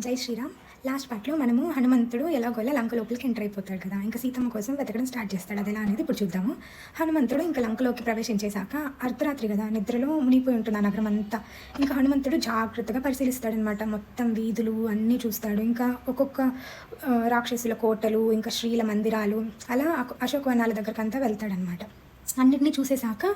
జై శ్రీరామ్. లాస్ట్ పార్ట్లో మనము హనుమంతుడు ఎలాగోలా లంక లోపలికి ఎంటర్ అయిపోతాడు కదా, ఇంకా సీతమ్మ కోసం వెతకడం స్టార్ట్ చేస్తాడు. అది ఎలా అనేది ఇప్పుడు చూద్దాము. హనుమంతుడు ఇంకా లంకలోకి ప్రవేశించేశాక అర్ధరాత్రి కదా, నిద్రలో మునిగిపోయి ఉంటుంది ఆ నగరం అంతా. ఇంకా హనుమంతుడు జాగ్రత్తగా పరిశీలిస్తాడనమాట. మొత్తం వీధులు అన్నీ చూస్తాడు. ఇంకా ఒక్కొక్క రాక్షసుల కోటలు, ఇంకా శ్రీల మందిరాలు, అలా అశోకవనాల దగ్గరకు అంతా వెళ్తాడనమాట. అన్నిటినీ చూసేశాక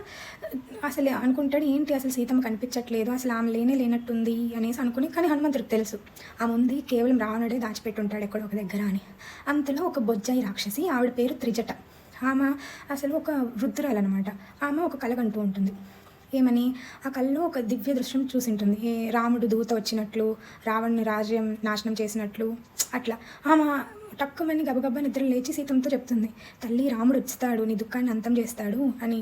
అసలు అనుకుంటాడు, ఏంటి అసలు సీతమ్మ కనిపించట్లేదు, అసలు ఆమె లేనట్టుంది అనేసి అనుకుని, కానీ హనుమంతుడికి తెలుసు ఆ ముందు కేవలం రావణుడే దాచిపెట్టుంటాడు ఎక్కడో ఒక దగ్గర అని. అంతలో ఒక బొజ్జాయి రాక్షసి, ఆవిడ పేరు త్రిజట. ఆమె అసలు ఒక వృద్ధురాలన్నమాట. ఆమె ఒక కలగంటూ ఉంటుంది. ఏమని, ఆ కళ్ళలో ఒక దివ్య దృశ్యం చూసింటుంది. రాముడు దూత వచ్చినట్లు, రావణ్ణి రాజ్యం నాశనం చేసినట్లు అట్లా. ఆమె టక్కుమని గబగబా నిద్ర లేచి సీతమ్మతో చెప్తుంది, తల్లి రాముడు వచ్చాడు, నీ దుఃఖాన్ని అంతం చేస్తాడు అని.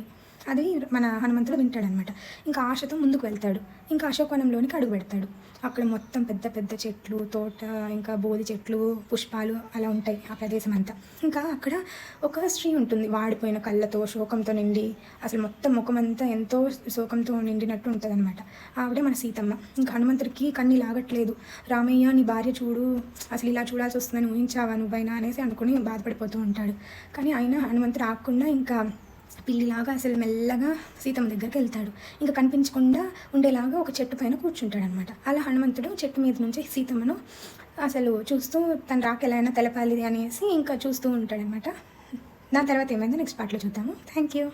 అది మన హనుమంతుడు వింటాడనమాట. ఇంకా ఆశతో ముందుకు వెళ్తాడు. ఇంకా అశోకవనంలోనికి అడుగు పెడతాడు. అక్కడ మొత్తం పెద్ద పెద్ద చెట్లు, తోట, ఇంకా బోధి చెట్లు, పుష్పాలు అలా ఉంటాయి ఆ ప్రదేశం అంతా. ఇంకా అక్కడ ఒక స్త్రీ ఉంటుంది, వాడిపోయిన కళ్ళతో, శోకంతో నిండి, అసలు మొత్తం ముఖమంతా ఎంతో శోకంతో నిండినట్టు ఉంటుంది అనమాట. ఆవిడే మన సీతమ్మ. ఇంకా హనుమంతుడికి కన్నీ లాగట్లేదు. రామయ్య, నీ భార్య చూడు, అసలు ఇలా చూడాల్సి వస్తుందని ఊహించావా నువ్వైనా అనేసి అనుకుని బాధపడిపోతూ ఉంటాడు. కానీ ఆయన హనుమంతుడు ఆగకుండా ఇంకా పిల్లిలాగా అసలు మెల్లగా సీతమ్మ దగ్గరికి వెళ్తాడు. ఇంకా కనిపించకుండా ఉండేలాగా ఒక చెట్టు పైన కూర్చుంటాడు అనమాట. అలా హనుమంతుడు చెట్టు మీద నుంచి సీతమ్మను అసలు చూస్తూ తన రాక ఎలా అయినా తెలపాలి అనేసి ఇంకా చూస్తూ ఉంటాడనమాట. దాని తర్వాత ఏమైందో నెక్స్ట్ పార్ట్లో చూద్దాము. Thank you.